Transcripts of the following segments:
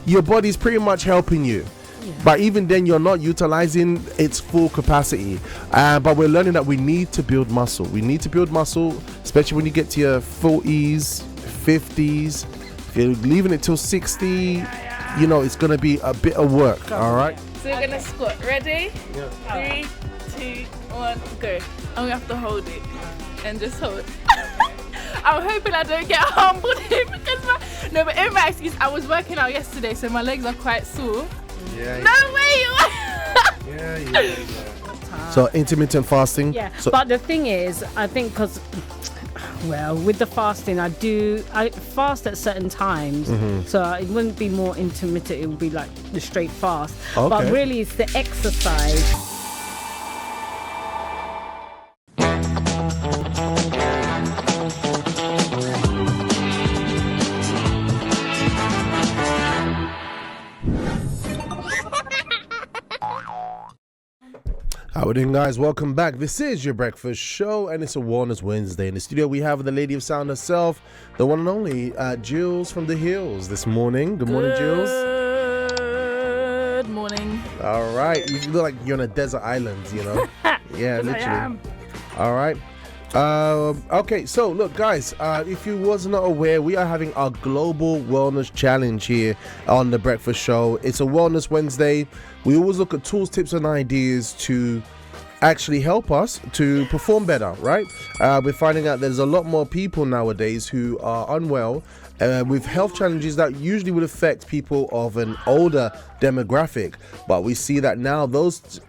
your body's pretty much helping you. But even then, you're not utilizing its full capacity. But we're learning that we need to build muscle. We need to build muscle, especially when you get to your 40s, 50s. If you're leaving it till 60, it's going to be a bit of work. All right? So we're going to squat. Ready? Yeah. 3, 2, 1, go. I'm going to have to hold it and just hold. I'm hoping I don't get humbled because but in my excuse, I was working out yesterday, so my legs are quite sore. Yeah. No way you are. Yeah. So intermittent fasting. Yeah. So, but the thing is, I think because, with the fasting, I fast at certain times, so it wouldn't be more intermittent. It would be like the straight fast. Okay. But really, it's the exercise. How are we doing, guys? Welcome back. This is your breakfast show, and it's a Wellness Wednesday. In the studio, we have the lady of sound herself, the one and only Jules from the Hills this morning. Good morning, Jules. Good morning. All right. You look like you're on a desert island, Yeah, literally. I am. All right. Okay, so look, guys, if you was not aware, we are having our global wellness challenge here on the breakfast show. It's a Wellness Wednesday. We always look at tools, tips, and ideas to actually help us to perform better, right? We're finding out there's a lot more people nowadays who are unwell with health challenges that usually would affect people of an older demographic, but we see that now those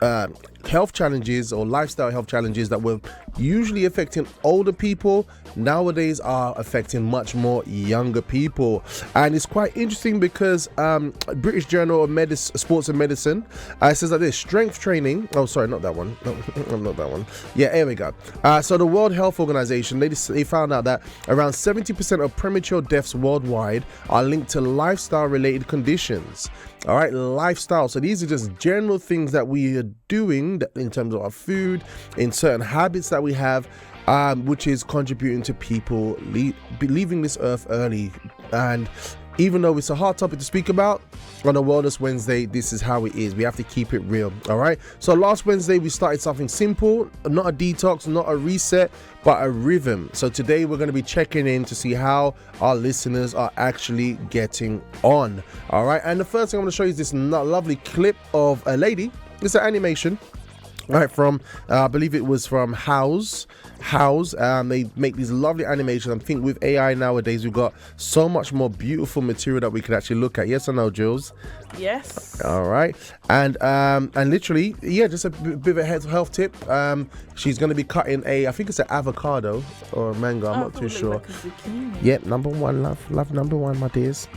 health challenges or lifestyle health challenges that were usually affecting older people nowadays are affecting much more younger people. And it's quite interesting because British Journal of Sports and Medicine says that this strength training, not that one, not that one, yeah, here we go. So the World Health Organization, they found out that around 70% of premature deaths worldwide are linked to lifestyle related conditions. All right, lifestyle. So these are just general things that we are doing in terms of our food, in certain habits that we have, which is contributing to people leaving this earth early. And even though it's a hard topic to speak about on a Wellness Wednesday, this is how it is. We have to keep it real. All right. So last Wednesday, we started something simple, not a detox, not a reset, but a rhythm. So today we're going to be checking in to see how our listeners are actually getting on. All right. And the first thing I'm going to show you is this lovely clip of a lady. It's an animation. Right, from I believe it was from House. They make these lovely animations. I think with AI nowadays, we've got so much more beautiful material that we can actually look at. Yes or no, Jules? Yes. All right, and literally, just a bit of a health tip. She's going to be cutting I think it's an avocado or a mango. I'm not too sure. Like a zucchini. Yep, number one, love number one, my dears.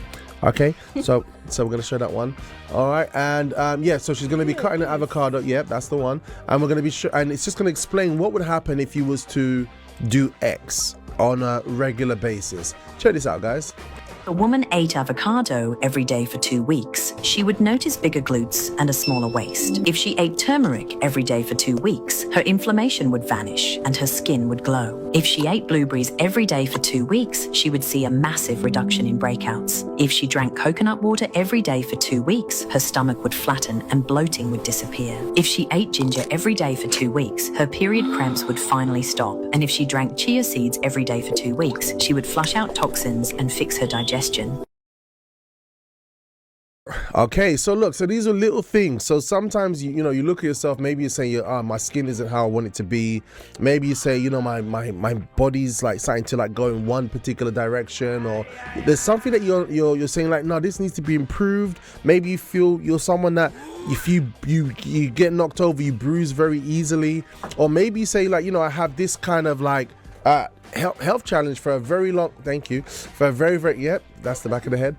Okay, so we're going to show that one. All right, and so she's going to be cutting an avocado. Yep, that's the one. And we're going to be and it's just going to explain what would happen if you was to do X on a regular basis. Check this out, guys. A woman ate avocado every day for 2 weeks, she would notice bigger glutes and a smaller waist. If she ate turmeric every day for 2 weeks, her inflammation would vanish and her skin would glow. If she ate blueberries every day for 2 weeks, she would see a massive reduction in breakouts. If she drank coconut water every day for 2 weeks, her stomach would flatten and bloating would disappear. If she ate ginger every day for 2 weeks, her period cramps would finally stop. And if she drank chia seeds every day for 2 weeks, she would flush out toxins and fix her digestion. Okay, so look, so these are little things. So sometimes you look at yourself, maybe you're saying my skin isn't how I want it to be. Maybe you say, my body's like starting to like go in one particular direction, or there's something that you're saying like, no, this needs to be improved. Maybe you feel you're someone that if you get knocked over, you bruise very easily. Or maybe you say like, I have this kind of like health challenge for a very long, that's the back of the head.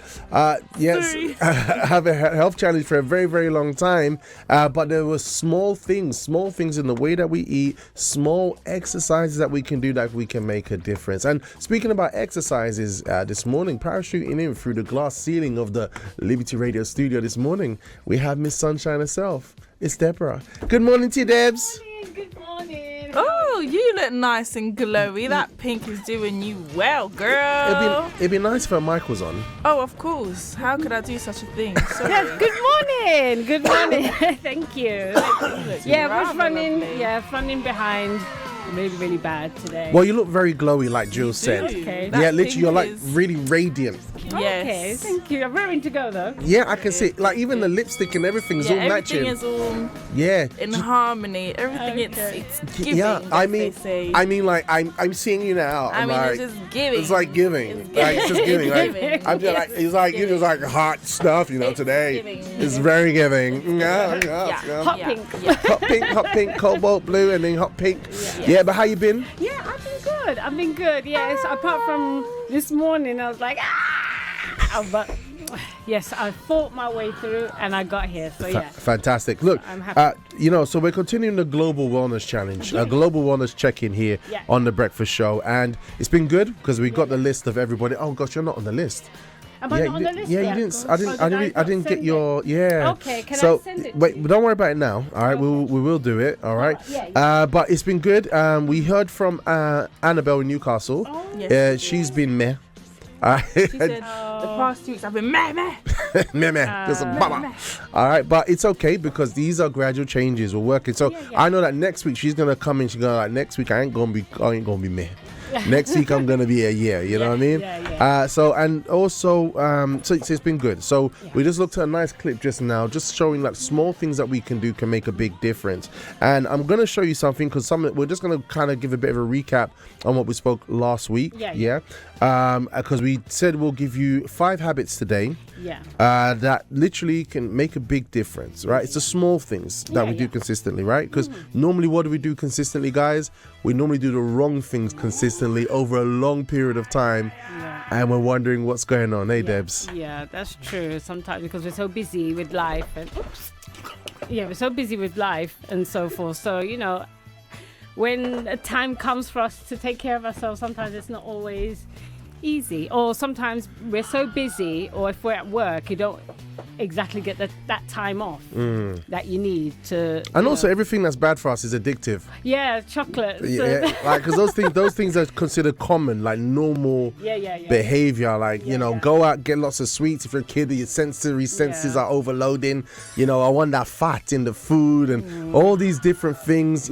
Yes, I have a health challenge for a very, very long time. But there were small things in the way that we eat, small exercises that we can do that we can make a difference. And speaking about exercises, this morning, parachuting in through the glass ceiling of the Liberty Radio studio this morning, we have Miss Sunshine herself. It's Deborah. Good morning to you, Debs. Good morning. Oh, Oh, you look nice and glowy. That pink is doing you well, girl. It'd be nice if her mic was on. Oh, of course. How could I do such a thing? Sorry. Yes, good morning. Thank you. Yeah, rather we're running. lovely. Yeah, running behind. Really, really bad today. Well, you look very glowy, like Jill said. Okay. That Yeah, literally, pink you're like is- really radiant. Yes. Okay, thank you. I'm raring to go though. Yeah, I can see it. Like even the lipstick and everything's all everything matching. is all Yeah. in harmony. Everything Okay. it's giving. Yeah, I as mean, they say. I mean, like I'm seeing you now. I I'm mean, like, it's just giving. It's like giving. Like it's just giving. Like, Giving. I'm just like it's like you just like hot stuff, you know. It's Today giving. it's very giving. Yeah, Hot Yeah. pink. Yeah. hot pink, cobalt blue, and then hot pink. Yeah, but how you been? Yeah, I've been good. Yes, apart from this morning, I was like, but yes, I fought my way through and I got here. So yeah. Fantastic. Look, I'm happy. so we're continuing the Global Wellness Challenge, a Global Wellness check-in here Yeah. on The Breakfast Show. And it's been good because we got the list of everybody. Oh, gosh, you're not on the list. Am I not on the list? Yeah, yet? you didn't. Oh, I did didn't not get send your. it? Yeah. Okay, can I so, send it wait, to you? don't worry about it now. All right, we will do it. All right. Yeah. But it's been good. We heard from Annabelle in Newcastle. Oh. Yes. She's been meh. She said the past 2 weeks I've been meh. meh meh. Just a baba. All right, but it's okay because these are gradual changes. We're working. So Yeah. I know that next week she's gonna come in. She's gonna like next week I ain't gonna be meh. Next week I'm gonna be a year. You know what I mean? Yeah. So and also so it's been good. So we just looked at a nice clip just now, just showing like small things that we can do can make a big difference. And I'm gonna show you something because we're just gonna kind of give a bit of a recap on what we spoke last week. Yeah. Because we said we'll give you 5 habits today. Yeah. That literally can make a big difference, right? It's the small things that we do consistently, right? Because normally what do we do consistently, guys? We normally do the wrong things consistently over a long period of time, and we're wondering what's going on. Hey, Debs. Yeah, that's true. Sometimes because we're so busy with life and we're so busy with life and so forth. So, when a time comes for us to take care of ourselves, sometimes it's not always easy, or sometimes we're so busy, or if we're at work you don't exactly get that time off that you need to, And also, everything that's bad for us is addictive. chocolate. Yeah, like because those things are considered common, like normal behavior. Like go out, get lots of sweets. If you're a kid, your sensory senses are overloading. I want that fat in the food and all these different things.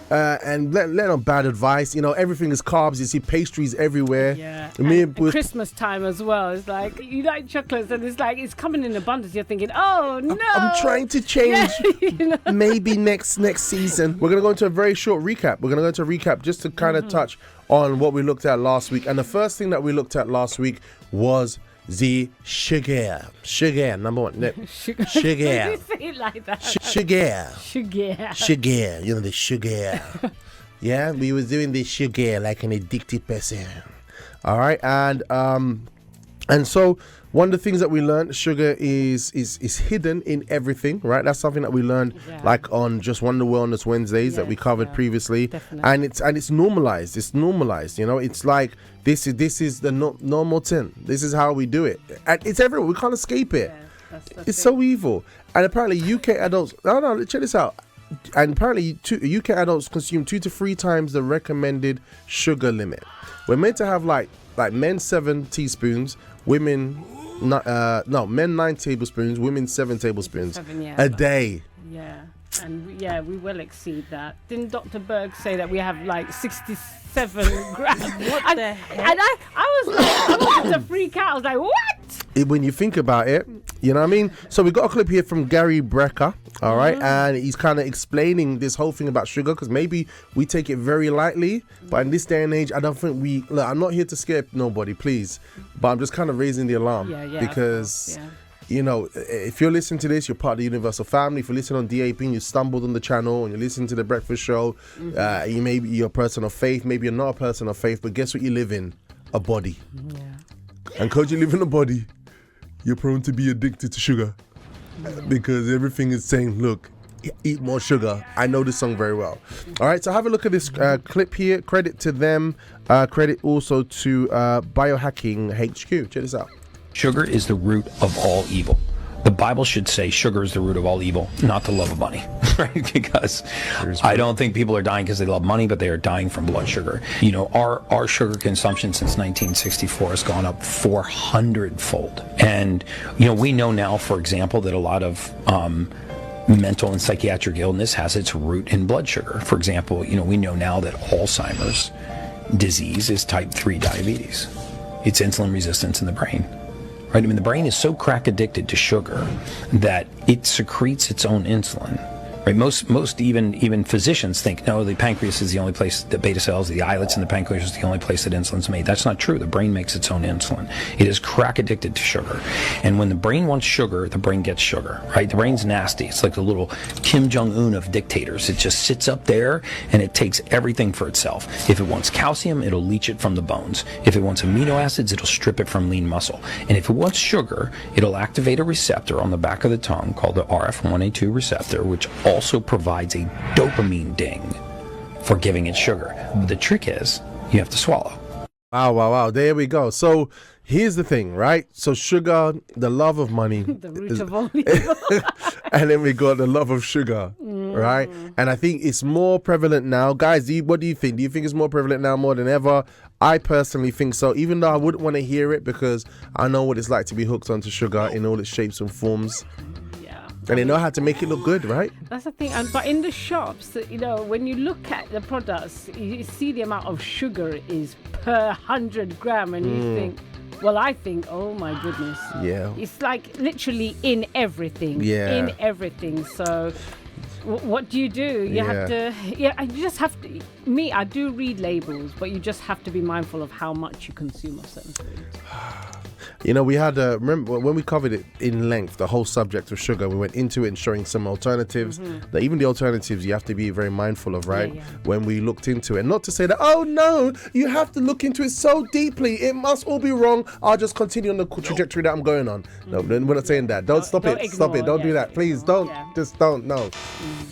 And let on bad advice. Everything is carbs. You see pastries everywhere. Yeah. And And Christmas time as well. It's like you like chocolates, and it's like it's coming in abundance. You're thinking, oh no! I'm trying to change. Yeah, Maybe next season. We're gonna go into a very short recap. We're gonna go into a recap just to kind of touch on what we looked at last week. And the first thing that we looked at last week was the sugar. Number one. Sugar. You say it like that. Sugar. Sugar. The sugar. Yeah, we was doing the sugar like an addicted person. All right, and so one of the things that we learned, sugar is hidden in everything, right? That's something that we learned like on just Wonder Wellness Wednesdays that we covered previously. Definitely. And it's normalized. It's like this is the normal thing. This is how we do it. And it's everywhere. We can't escape it. It's so evil. And apparently UK adults, no, check this out. And apparently UK adults consume 2 to 3 times the recommended sugar limit. We're meant to have like men 7 teaspoons, women men 9 tablespoons, women 7 tablespoons a day. Yeah. And we will exceed that. Didn't Dr. Berg say that we have like 67 grams? What the heck? And I was like, I wanted to freak out. I was like, what? When you think about it, you know what I mean? So we got a clip here from Gary Brecker, all right? And he's kind of explaining this whole thing about sugar because maybe we take it very lightly, but in this day and age, I don't think look, I'm not here to scare nobody, please, but I'm just kind of raising the alarm because... if you're listening to this, you're part of the universal family. If you listen on DAP and you stumbled on the channel and you're listening to the breakfast show, you're a person of faith, maybe you're not a person of faith, but guess what you live in? A body. Yeah. And because you live in a body, you're prone to be addicted to sugar because everything is saying, look, eat more sugar. I know this song very well. All right, so have a look at this clip here. Credit to them. Credit also to Biohacking HQ. Check this out. Sugar is the root of all evil. The Bible should say sugar is the root of all evil, not the love of money, right? Because I don't think people are dying because they love money, but they are dying from blood sugar. You know, our sugar consumption since 1964 has gone up 400-fold. And, you know, we know now, for example, that a lot of mental and psychiatric illness has its root in blood sugar. For example, you know, we know now that Alzheimer's disease is type 3 diabetes. It's insulin resistance in the brain. Right? I mean, the brain is so crack addicted to sugar that it secretes its own insulin. Right? Most even physicians think, no, the pancreas is the only place that beta cells, the islets in the pancreas is the only place that insulin's made. That's not true. The brain makes its own insulin. It is crack addicted to sugar. And when the brain wants sugar, the brain gets sugar, right? The brain's nasty. It's like the little Kim Jong-un of dictators. It just sits up there and it takes everything for itself. If it wants calcium, it'll leach it from the bones. If it wants amino acids, it'll strip it from lean muscle. And if it wants sugar, it'll activate a receptor on the back of the tongue called the RF1A2 receptor, which also provides a dopamine ding for giving it sugar. But the trick is, you have to swallow. Wow. There we go. So here's the thing, right? So sugar, the love of money. The root of all evil. And then we got the love of sugar, right? And I think it's more prevalent now. Guys, what do you think? Do you think it's more prevalent now more than ever? I personally think so, even though I wouldn't want to hear it because I know what it's like to be hooked onto sugar in all its shapes and forms. And they know how to make it look good, right? That's the thing. But in the shops, you know, when you look at the products, you see the amount of sugar is per 100 gram, and you think, well, I think, oh my goodness. Yeah. It's like literally in everything. Yeah. In everything. So what do? You have to, you just have to, I do read labels, but you just have to be mindful of how much you consume of certain foods. You know, we had, remember when we covered it in length, the whole subject of sugar, we went into it and showing some alternatives. That even the alternatives you have to be very mindful of, right? When we looked into it. Not to say that, oh no, you have to look into it so deeply. It must all be wrong. I'll just continue on the trajectory that I'm going on. No, we're not saying that. Don't stop it. Stop it. Don't do that. Please don't. Just don't. No.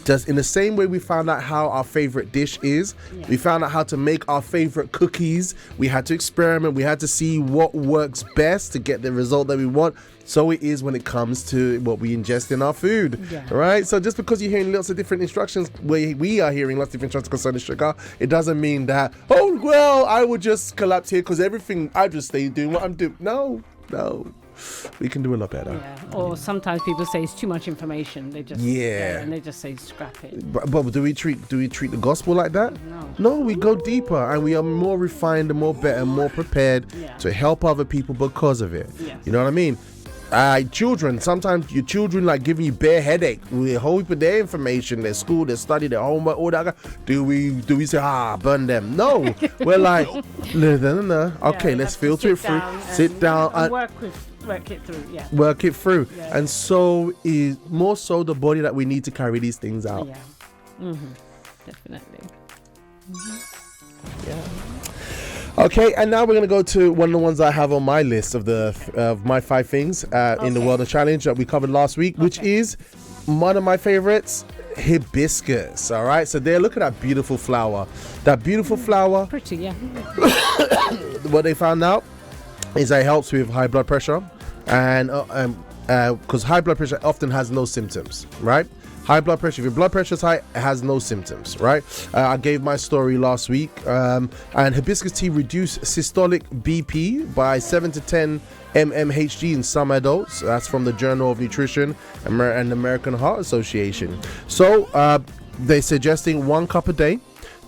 Just in the same way we found out how our favorite dish is, we found out how to make our favorite cookies. We had to experiment. We had to see what works best to get the result that we want. So it is when it comes to what we ingest in our food, right? So just because you're hearing lots of different instructions, we are hearing lots of different instructions concerning sugar, it doesn't mean that, oh, well, I would just collapse here because everything, I just stay doing what I'm doing. No. We can do a lot better. Yeah. Or sometimes people say it's too much information. They just and they just say scrap it. But do we treat the gospel like that? No, we go deeper and we are more refined and more better and more prepared to help other people because of it. You know what I mean? Children, sometimes your children like giving you bare headache. We hold for their information, their school, their study, their homework, all that. Do we say burn them? No. We're like no. Okay, let's filter it through. Sit down and work it through. Work it through. And so is more so the body that we need to carry these things out. Definitely. Okay, and now we're going to go to one of the ones I have on my list of my 5 things in the Wellness Challenge that we covered last week, which is one of my favorites, hibiscus. All right, so there, look at that beautiful flower. That beautiful flower. Pretty, yeah. What they found out is that it helps with high blood pressure, and because high blood pressure often has no symptoms, right? High blood pressure, if your blood pressure is high, it has no symptoms, right? I gave my story last week, and hibiscus tea reduced systolic BP by 7 to 10 mmHg in some adults. That's from the Journal of Nutrition and the American Heart Association. So they're suggesting 1 cup a day.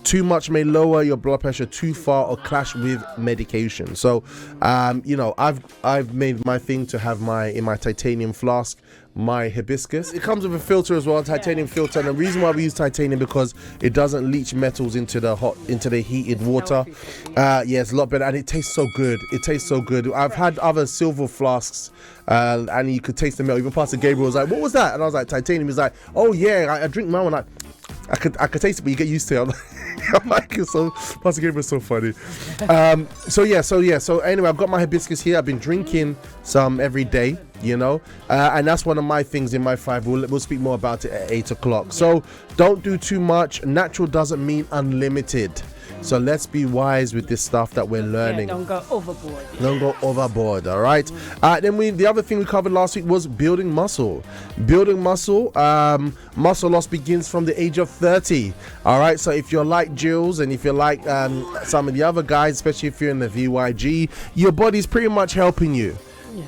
Too much may lower your blood pressure too far or clash with medication. So, I've made my thing to have in my titanium flask, my hibiscus. It comes with a filter as well, titanium filter. And the reason why we use titanium because it doesn't leach metals into the heated water. It's a lot better, and it tastes so good. I've had other silver flasks, and you could taste the milk. Even Pastor Gabriel was like, "What was that?" And I was like, "Titanium." He's like, "Oh yeah, I drink mine." I could taste it, but you get used to it. I'm like, so Pastor Gabriel is so funny. So anyway, I've got my hibiscus here. I've been drinking some every day, and that's one of my things in my 5. We'll speak more about it at 8 o'clock. So don't do too much. Natural doesn't mean unlimited. So let's be wise with this stuff that we're learning. Don't go overboard. Don't go overboard, all right? Then the other thing we covered last week was building muscle. Building muscle, muscle loss begins from the age of 30, all right? So if you're like Jules and if you're like some of the other guys, especially if you're in the VYG, your body's pretty much helping you.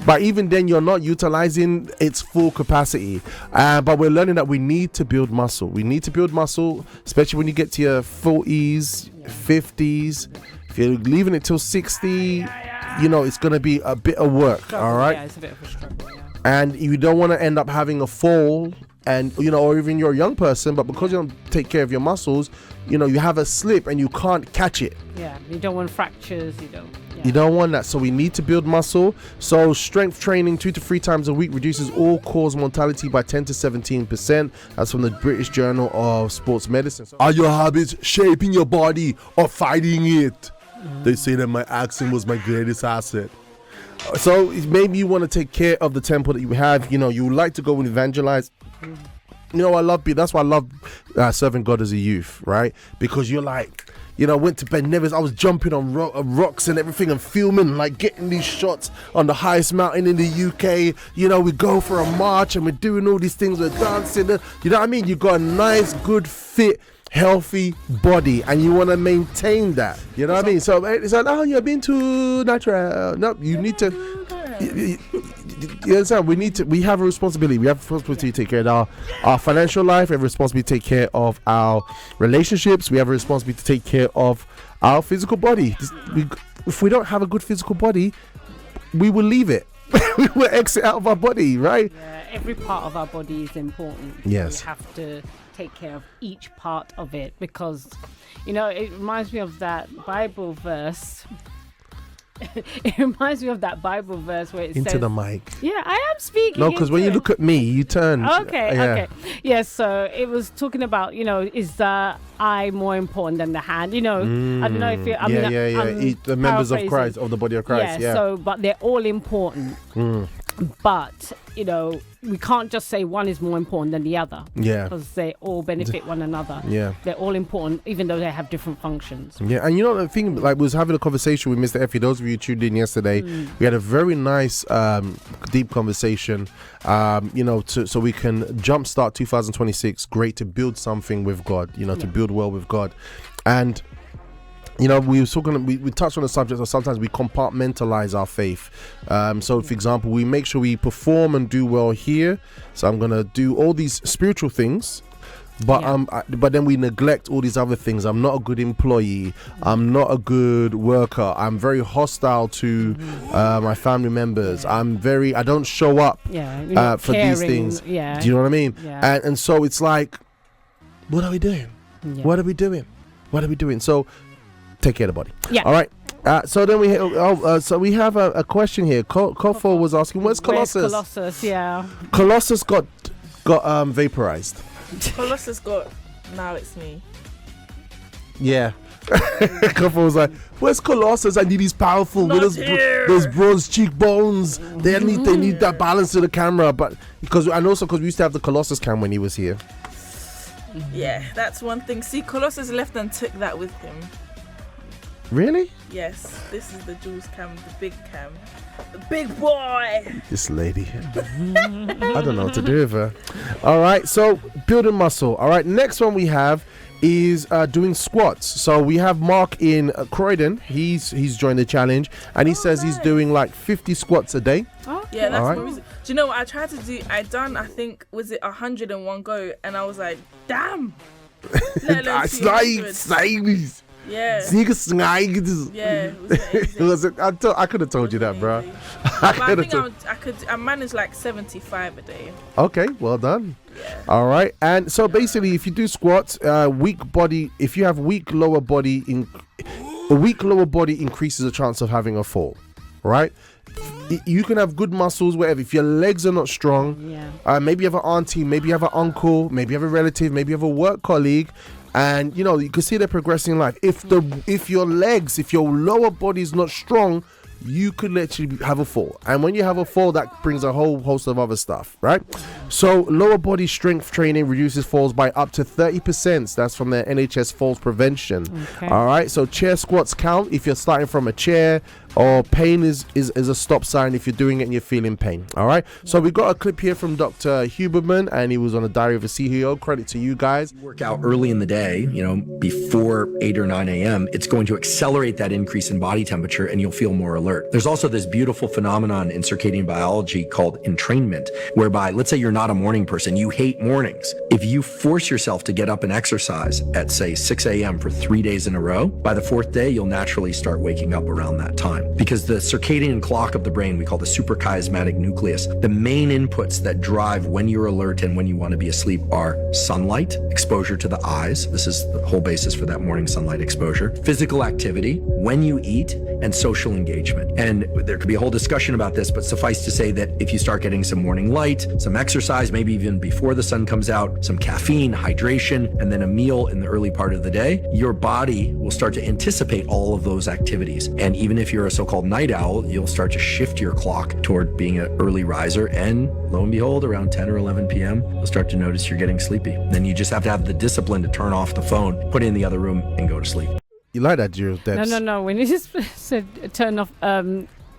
But even then, you're not utilizing its full capacity. But we're learning that we need to build muscle. We need to build muscle, especially when you get to your 40s, 50s. If you're leaving it till 60, it's going to be a bit of work, all right? Yeah, it's a bit of a struggle, yeah. And you don't want to end up having a fall, and or even you're a young person, but because you don't take care of your muscles, you have a slip and you can't catch it. Yeah, you don't want fractures, You don't want that. So we need to build muscle. So strength training 2 to 3 times a week reduces all-cause mortality by 10 to 17%. That's from the British Journal of Sports Medicine. Are your habits shaping your body or fighting it? They say that my accent was my greatest asset. So maybe you want to take care of the temple that you have. You would like to go and evangelize. I love you. That's why I love serving God as a youth, right? Because you're like, went to Ben Nevis. I was jumping on rocks and everything and filming, like getting these shots on the highest mountain in the UK. We go for a march and we're doing all these things. We're dancing. You know what I mean? You got a nice, good, fit, healthy body and you want to maintain that. You know what I mean? So it's like, oh, you're being too natural. No, you need to. You understand? We have a responsibility. We have a responsibility to take care of our financial life. We have a responsibility to take care of our relationships. We have a responsibility to take care of our physical body. If we don't have a good physical body, we will leave it. We will exit out of our body, right? Yeah, every part of our body is important. Yes. We have to take care of each part of it because, it reminds me of that Bible verse. It reminds me of that Bible verse where it says... Into the mic. Yeah, I am speaking. No, because when you look at me, you turn. Okay. Yeah, so it was talking about, is the eye more important than the hand? I don't know if you... The members of Christ, of the body of Christ, yeah. So, but they're all important. But, we can't just say one is more important than the other. Yeah. Because they all benefit one another. Yeah. They're all important, even though they have different functions. Yeah, and the thing, we was having a conversation with Mr. Effie. Those of you who tuned in yesterday, we had a very nice, deep conversation, so we can jumpstart 2026. Great to build something with God, to build well with God. And we touched on the subject of sometimes we compartmentalize our faith. So, for example, we make sure we perform and do well here. So I'm going to do all these spiritual things, but then we neglect all these other things. I'm not a good employee. I'm not a good worker. I'm very hostile to my family members. I don't show up for these things. Yeah. Do you know what I mean? Yeah. And so it's like, what are we doing? Yeah. What are we doing? So take care of the body. Yeah. All right. So then we have a question here. Kofo was asking, where's Colossus? Where's Colossus? Yeah. Colossus got vaporized. Colossus got. Now it's me. Yeah. Kofo was like, where's Colossus? I need these powerful with those bronze cheekbones. They need that balance to the camera, but because we used to have the Colossus cam when he was here. Yeah, that's one thing. See, Colossus left and took that with him. Really? Yes, this is the Jules cam, the big cam. The big boy! This lady. I don't know what to do with her. All right, so building muscle. All right, next one we have is doing squats. So we have Mark in Croydon. He's joined the challenge, and he says he's doing like 50 squats a day. Oh, yeah, that's my reason. Do you know what I tried to do? I think, was it 100 in one go? And I was like, damn! Yeah. Yeah. I could have told you that, bro. I managed like 75 a day. Okay, well done. Yeah. All right. And so basically, if you do squats, if you have weak lower body increases the chance of having a fall, right? You can have good muscles, whatever. If your legs are not strong, maybe you have an auntie, maybe you have an uncle, maybe you have a relative, maybe you have a work colleague, and you can see they're progressing in life. If your lower body is not strong, you could literally have a fall. And when you have a fall, that brings a whole host of other stuff, right? So lower body strength training reduces falls by up to 30%. That's from the NHS Falls Prevention. Okay. All right. So chair squats count if you're starting from a chair, or pain is a stop sign if you're doing it and you're feeling pain. All right. So we got a clip here from Dr. Huberman, and he was on a Diary of a CEO. Credit to you guys. Work out early in the day, before 8 or 9 a.m., it's going to accelerate that increase in body temperature and you'll feel more alert. There's also this beautiful phenomenon in circadian biology called entrainment, whereby, let's say you're not a morning person, you hate mornings. If you force yourself to get up and exercise at, say, 6 a.m. for 3 days in a row, by the fourth day, you'll naturally start waking up around that time. Because the circadian clock of the brain, we call the suprachiasmatic nucleus, the main inputs that drive when you're alert and when you want to be asleep are sunlight, exposure to the eyes. This is the whole basis for that morning sunlight exposure. Physical activity, when you eat, and social engagement. And there could be a whole discussion about this, but suffice to say that if you start getting some morning light, some exercise, maybe even before the sun comes out, some caffeine, hydration, and then a meal in the early part of the day, your body will start to anticipate all of those activities. And even if you're a so-called night owl, you'll start to shift your clock toward being an early riser. And lo and behold, around 10 or 11 p.m., you'll start to notice you're getting sleepy. Then you just have to have the discipline to turn off the phone, put it in the other room, and go to sleep. You like that, Jill? No. When you just said turn off,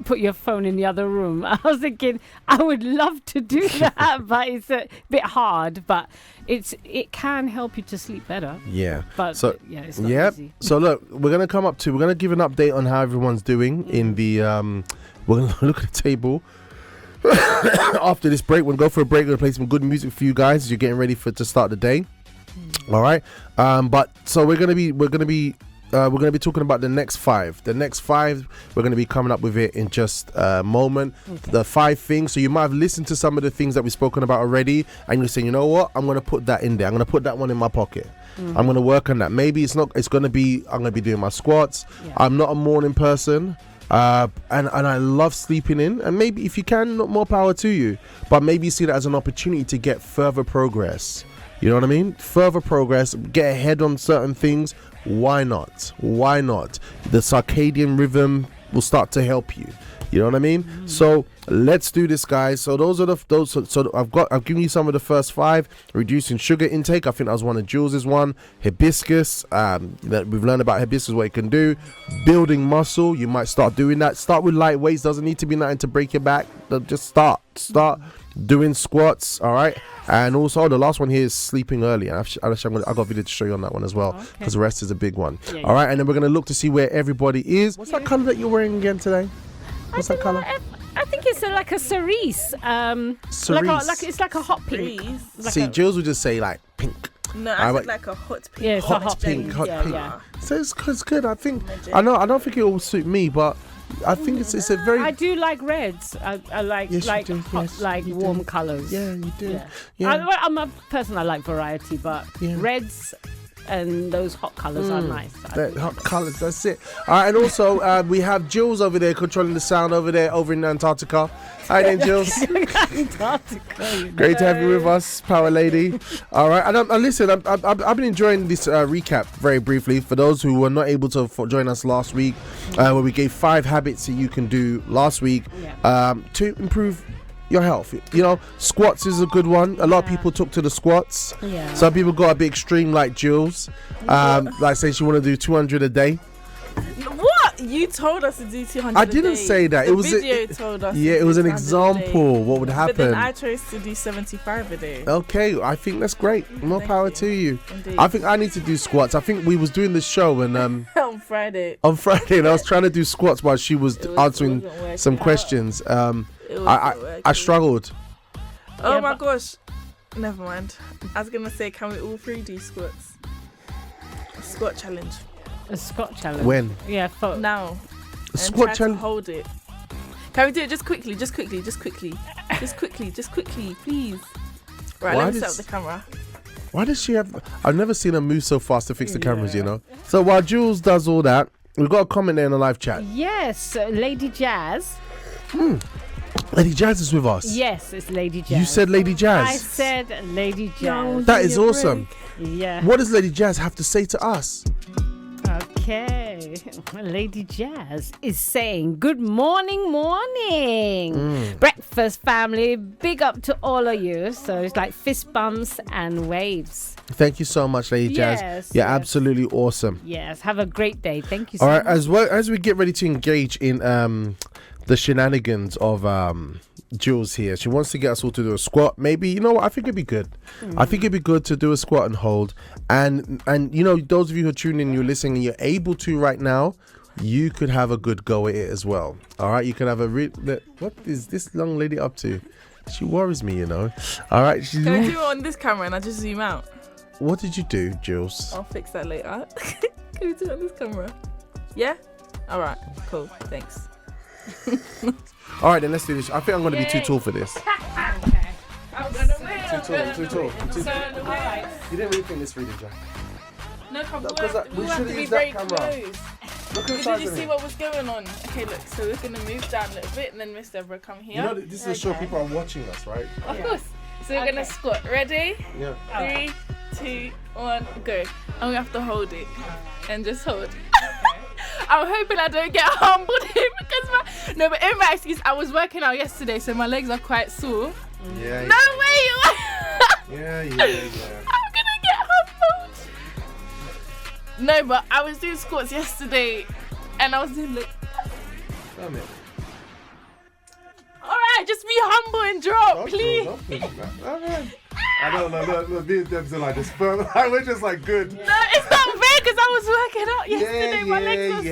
put your phone in the other room, I was thinking I would love to do that, but it's a bit hard. But it can help you to sleep better. Yeah. But so it's not easy. So look, we're gonna give an update on how everyone's doing in the. We're gonna look at the table. After this break, we'll go for a break. We're gonna play some good music for you guys as you're getting ready to start the day. All right. But so we're gonna be talking about the next five. The next five, we're going to be coming up with it in just a moment. Okay. The 5 things. So you might have listened to some of the things that we've spoken about already, and you're saying, you know what? I'm going to put that in there. I'm going to put that one in my pocket. Mm-hmm. I'm going to work on that. Maybe I'm going to be doing my squats. Yeah. I'm not a morning person. And I love sleeping in. And maybe if you can, more power to you. But maybe see that as an opportunity to get further progress. You know what I mean? Further progress, get ahead on certain things. Why not? The circadian rhythm will start to help you. You know what I mean? Mm. So let's do this, guys. So so I've given you some of the first 5. Reducing sugar intake. I think that was one of Jules's one. Hibiscus. That we've learned about hibiscus, what it can do. Building muscle. You might start doing that. Start with light weights. Doesn't need to be nothing to break your back. Just start doing squats. All right. And also the last one here is sleeping early. I've got a video to show you on that one as well, because the rest is a big one. Yeah, all right. And then we're going to look to see where everybody is. What's that color that you're wearing again today? What's that color? I think it's like a cerise. Cerise. It's like a hot pink. See, Jules would just say like pink. No, I think like a hot pink. Yeah, it's hot a hot pink. Hot pink. Yeah. So it's good. I think. I don't think it will suit me, but I think it's a very. I do like reds. I like warm colours. Yeah, you do. Yeah. I'm a person. I like variety, but reds and those hot colours are nice. Hot colours, that's it. All right, and also we have Jules over there controlling the sound over in Antarctica. Hi there, Jules. Antarctica. Great to have you with us, Power Lady. All right, and listen, I've been enjoying this recap very briefly for those who were not able to join us last week, where we gave 5 habits that you can do last week to improve your health. You know, squats is a good one. A lot of people took to the squats. Yeah. Some people got a bit extreme, like Jules. Like saying she want to do 200 a day. What? You told us to do 200 I didn't say that. The video told us. Yeah, it was an example. What would happen? But then I chose to do 75 a day. Okay, I think that's great. More power to you. Indeed. I think I need to do squats. I think we was doing the show and on Friday. And I was trying to do squats while she was answering some questions. I struggled. Oh my gosh. Never mind. I was going to say, can we all 3 do squats? A squat challenge. A squat challenge? When? Yeah, now. A squat challenge? Hold it. Can we do it just quickly, please? Right, let me set up the camera. Why does she have... I've never seen her move so fast to fix the cameras, you know? So while Jules does all that, we've got a comment there in the live chat. Yes, Lady Jazz. Lady Jazz is with us. Yes, it's Lady Jazz. You said Lady Jazz. I said Lady Jazz. That is awesome. Yeah. What does Lady Jazz have to say to us? Okay. Okay. Lady Jazz is saying, good morning. Breakfast family, big up to all of you. So it's like fist bumps and waves. Thank you so much, Lady Jazz. Yes, You're yes. absolutely awesome. Yes, have a great day. Thank you so All right, much. as well as we get ready to engage in the shenanigans of Jules here, she wants to get us all to do a squat. Maybe, you know what, I think it'd be good. I think it'd be good to do a squat and hold. And you know, those of you who are tuning in, you're listening, and you're able to right now, you could have a good go at it as well. All right, you can have a what is this young lady up to? She worries me, you know. All right, Can I do it on this camera and I just zoom out? what did you do, Jules? I'll fix that later. Can we do it on this camera? Yeah? Alright, cool. Thanks. All right, then let's do this. I think I'm going to be too tall for this. Okay. I'm gonna win. Too tall. Alright. You didn't really think this really, Jack. No, come No, on. 'cause we We have should've to be used that very camera. close. Look at the Did size you of see it. what was going on? Okay, look. So we're gonna move down a little bit, and then Miss Deborah come here. You know, this is a show people are watching us, right? Of course. So we're gonna squat. Ready? Yeah. 3, 2, 1, go. And we have to hold it. And just hold. I'm hoping I don't get humbled here because but in my excuse, I was working out yesterday, so my legs are quite sore. Yeah. No way! Yeah. I'm gonna get humbled. No, but I was doing squats yesterday, and I was doing like, Damn it. all right, just be humble and drop, please. All right. I don't know. Look, me and Debs are like this, but we're just like good. No, it's not fair because I was working out yesterday. My legs were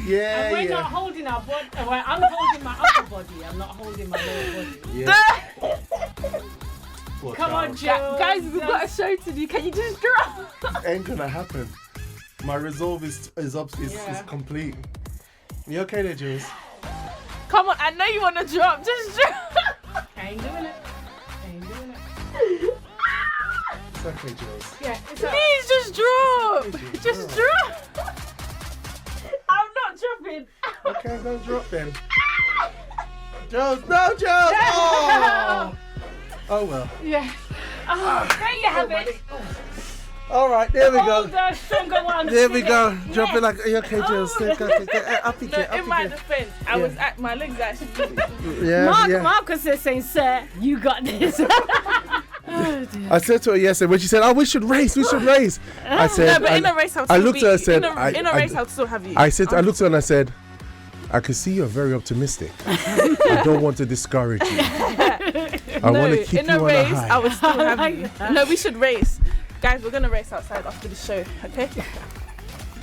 Yeah. We're not holding our body. Well, I'm holding my upper body. I'm not holding my lower body. Yeah. Poor Come on, child. Joe. Guys, we've got a show to do. Can you just drop? Ain't gonna happen. My resolve is complete. You okay there, Jules? Come on, I know you want to drop. Just drop. I ain't doing it. It's okay, Jules. Yeah, it's Please just drop. Just drop. I'm not dropping. Okay, don't drop then. Jules, no, Jules! Oh well. Yeah. Oh, there you have it. All right, there we go. The stronger one. There we go. Yeah. Drop it like, are you okay, Jules? Oh. Up No, in my defense, I was at my legs actually. Yeah. Marcus is saying, sir, you got this. I said to her yesterday when she said, "Oh, we should race. I said, No, but in a race, I'll I still looked at her and said, in a race, I'll still have you. I looked at her and I said, I can see you're very optimistic. I don't want to discourage you. I want to keep in you a on race, a I high. would still have you. No, we should race. Guys, we're gonna race outside after the show, okay?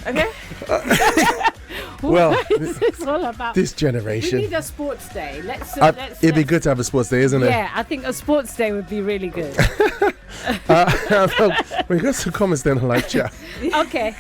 Okay? Well, It's all about. this We generation. need a sports day. Let's It'd be good to have a sports day, isn't it? Yeah, I think a sports day would be really good. We got some comments then on live chat. Okay.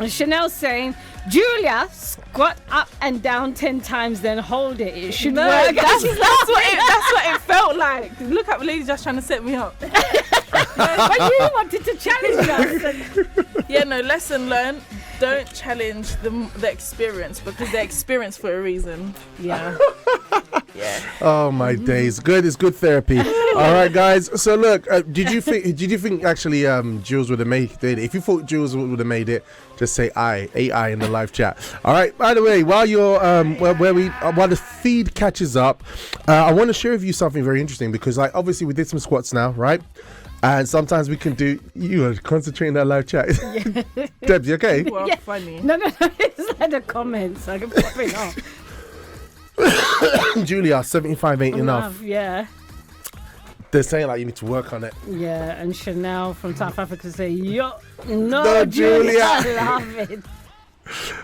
Chanel saying, Julia, squat up and down 10 times, then hold it. It should No, work. that's what it felt like. Look at the lady just trying to set me up. But you wanted to challenge us. Yeah, no, lesson learned. Don't challenge the experience because they're experienced for a reason. Yeah. Yeah. Oh my days! Good, it's good therapy. All right, guys. So look, did you think actually Jules would have made it? If you thought Jules would have made it, just say AI in the live chat. All right. By the way, while you're while the feed catches up, I want to share with you something very interesting because like obviously we did some squats now, right? And sometimes we can do. You are concentrating on that live chat. Debs, you okay? Well, Yeah. funny. No, it's like the comments. I can pop it up. Julia, 75 ain't enough. Love, yeah. They're saying like you need to work on it. Yeah, and Chanel from South Africa say, yo, No, no, Julia. Julia. I love it.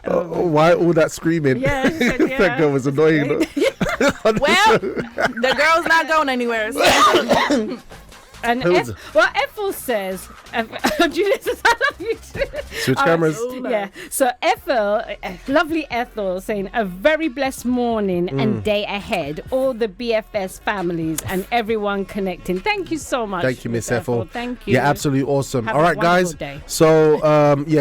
Why all that screaming? Yeah, she said, yeah. That girl was annoying. Well, the girl's not going anywhere. So. And Who was it? Ethel says, Julia says, I love you too. Switch cameras. Yeah. So Ethel, lovely Ethel, saying a very blessed morning and day ahead. All the BFS families and everyone connecting. Thank you so much. Thank you, Miss Ethel. Thank you. Yeah, absolutely awesome. Have All a right, guys. wonderful day. So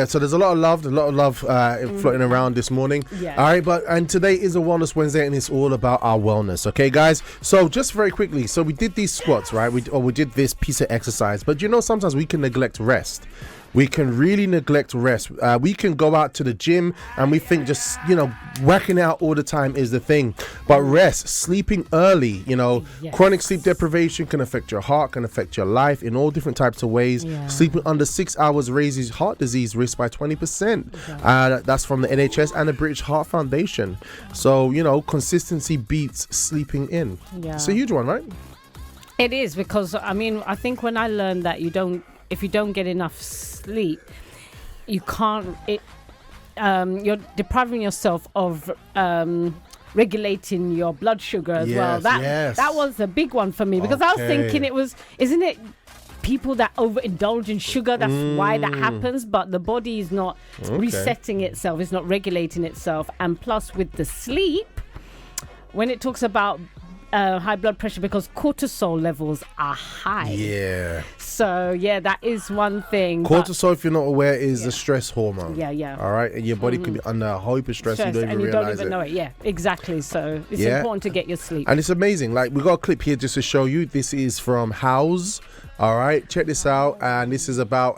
so there's a lot of love floating around this morning. Yeah. All right, and today is a Wellness Wednesday, and it's all about our wellness. Okay, guys. So just very quickly, so we did these squats, right? We did this this piece of exercise. But sometimes we can neglect rest. We can really neglect rest. We can go out to the gym and we think just, whacking out all the time is the thing. But rest, sleeping early, chronic sleep deprivation can affect your heart, can affect your life in all different types of ways. Yeah. Sleeping under 6 hours raises heart disease risk by 20%. That's from the NHS and the British Heart Foundation. So, consistency beats sleeping in. Yeah. It's a huge one, right? It is, because I think when I learned that if you don't get enough sleep, you can't. You're depriving yourself of regulating your blood sugar as well. That was a big one for me, because I was thinking isn't it people that overindulge in sugar? That's why that happens. But the body is not resetting itself. It's not regulating itself. And plus, with the sleep, when it talks about high blood pressure, because cortisol levels are high. Yeah. So that is one thing. Cortisol, if you're not aware, is a stress hormone. Yeah. All right, and your body can be under a hyper stress. You don't even realize it. Know it. Yeah, exactly. So it's important to get your sleep. And it's amazing. Like, we got a clip here just to show you. This is from House. All right, check this out. And this is about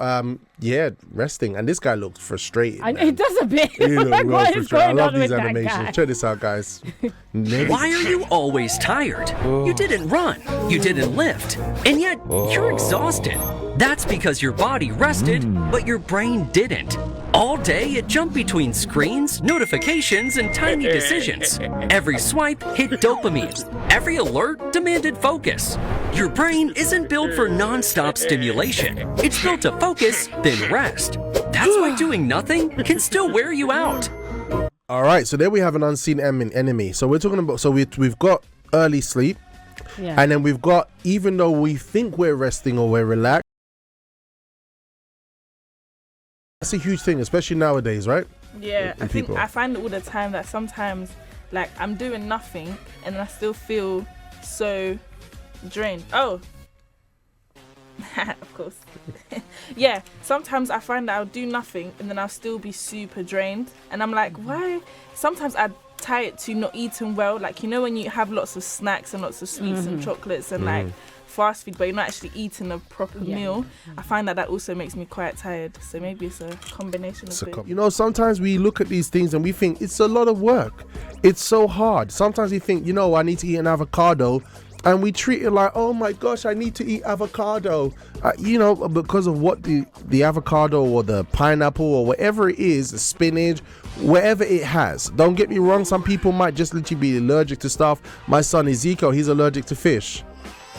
resting. And this guy looks frustrated. It does a bit. He looks Like, real what is frustrated. going I love on these with that animations. guy? Check this out, guys. Why are you always tired? You didn't run, you didn't lift, and yet you're exhausted. That's because your body rested, but your brain didn't. All day it jumped between screens, notifications, and tiny decisions. Every swipe hit dopamine. Every alert demanded focus. Your brain isn't built for non-stop stimulation. It's built to focus, then rest. That's why doing nothing can still wear you out. All right, so there we have an unseen enemy. So we're talking about, we've got early sleep, and then we've got, even though we think we're resting or we're relaxed, that's a huge thing, especially nowadays, right? Yeah, I find it all the time that sometimes, like, I'm doing nothing and I still feel so drained. Oh, of course. Yeah, sometimes I find that I'll do nothing and then I'll still be super drained. And I'm like, why? Sometimes I tie it to not eating well. Like, when you have lots of snacks and lots of sweets and chocolates and like fast food, but you're not actually eating a proper meal. I find that also makes me quite tired. So maybe it's a combination of both. Sometimes we look at these things and we think it's a lot of work. It's so hard. Sometimes we think, I need to eat an avocado. And we treat it like, oh my gosh, I need to eat avocado. Because of what the avocado or the pineapple or whatever it is, the spinach, whatever it has. Don't get me wrong, some people might just literally be allergic to stuff. My son Ezekiel, he's allergic to fish.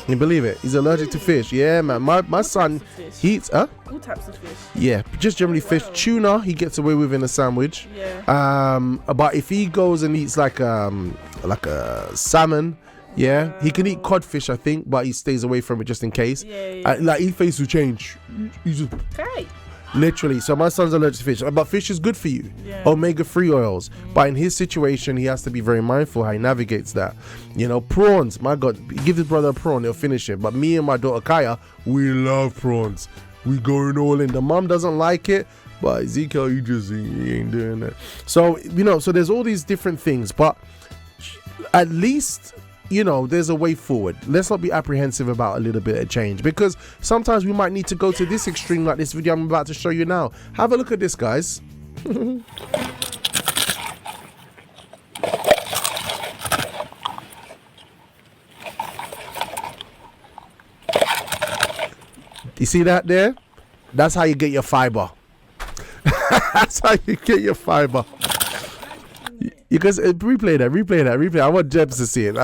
Can you believe it? He's allergic to fish. Yeah, man. My son, he eats, all types of fish. Yeah, just generally fish. Tuna, he gets away with in a sandwich. Yeah. But if he goes and eats like a salmon, he can eat codfish, I think, but he stays away from it just in case. Like, his face will change. He's just literally. So my son's allergic to fish, but fish is good for you. Omega-3 oils. But in his situation, he has to be very mindful how he navigates that. Prawns. My God, give his brother a prawn, he'll finish it. But me and my daughter Kaya, we love prawns. We going all in. The mom doesn't like it, but Ezekiel, he ain't doing that. So so there's all these different things, but at least, there's a way forward. Let's not be apprehensive about a little bit of change, because sometimes we might need to go to this extreme, like this video I'm about to show you now. Have a look at this, guys. You see that there? That's how you get your fiber. That's how you get your fiber. You guys replay that. I want Debs to see it.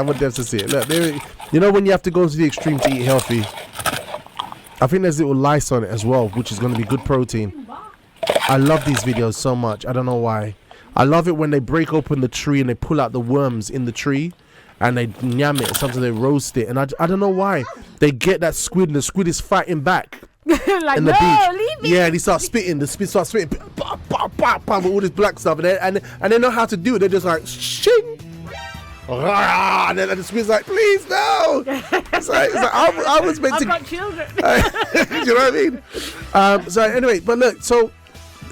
Look, there, when you have to go to the extreme to eat healthy, I think there's little lice on it as well, which is going to be good protein. I love these videos so much. I don't know why. I love it when they break open the tree and they pull out the worms in the tree and they yam it. Sometimes they roast it. And I don't know why. They get that squid and the squid is fighting back. Like, in the beach. Leave me. Yeah, and he starts spitting. The squid starts spitting. Bah, bah, bah, bah, with all this black stuff. And they know how to do it. They're just like, shing. And then the squid's like, please, no. It's like I was meant to. I've got children. You know what I mean? So anyway, but look, so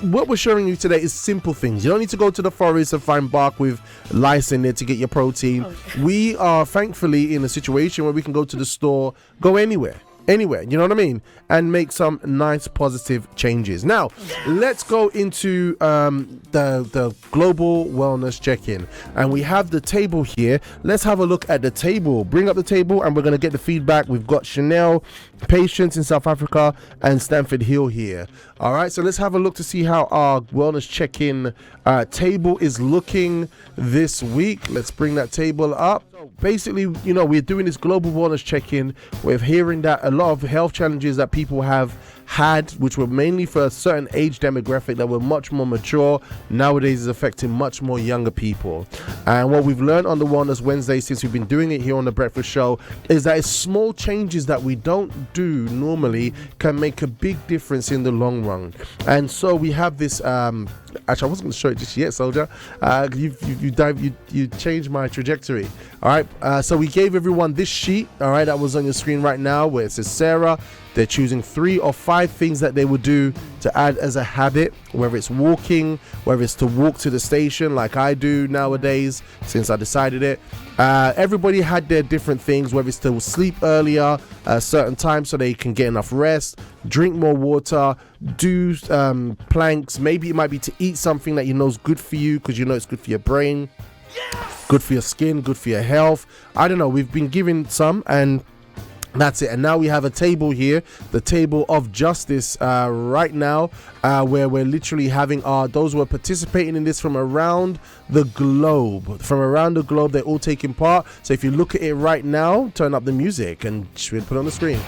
what we're showing you today is simple things. You don't need to go to the forest and find bark with lice in it to get your protein. We are thankfully in a situation where we can go to the store, go anywhere. anywhere, you know what I mean, and make some nice positive changes. Now let's go into the global wellness check-in, and we have the table here. Let's have a look at the table. Bring up the table and we're going to get the feedback. We've got Chanel, Patience in South Africa, and Stanford Hill here. All right, so let's have a look to see how our wellness check-in table is looking this week. Let's bring that table up. So basically, you know, we're doing this global wellness check-in. We're hearing that a lot of health challenges that people have had, which were mainly for a certain age demographic that were much more mature, nowadays is affecting much more younger people. And what we've learned on the Wellness Wednesday, since we've been doing it here on the Breakfast Show, is that it's small changes that we don't do normally can make a big difference in the long run. And so we have this actually, I wasn't going to show it just yet, Soldier. You changed my trajectory. All right, so we gave everyone this sheet, all right, that was on your screen right now, where it says Sarah. They're choosing 3 or 5 things that they would do to add as a habit, whether it's walking, whether it's to walk to the station like I do nowadays since I decided it. Everybody had their different things, whether it's to sleep earlier at a certain time so they can get enough rest, drink more water, do planks. Maybe it might be to eat something that you know is good for you because you know it's good for your brain, good for your skin, good for your health. I don't know. We've been given some, and that's it. And now we have a table here, the table of justice right now, where we're literally having those who are participating in this from around the globe. They're all taking part. So if you look at it right now, turn up the music and we'll put it on the screen.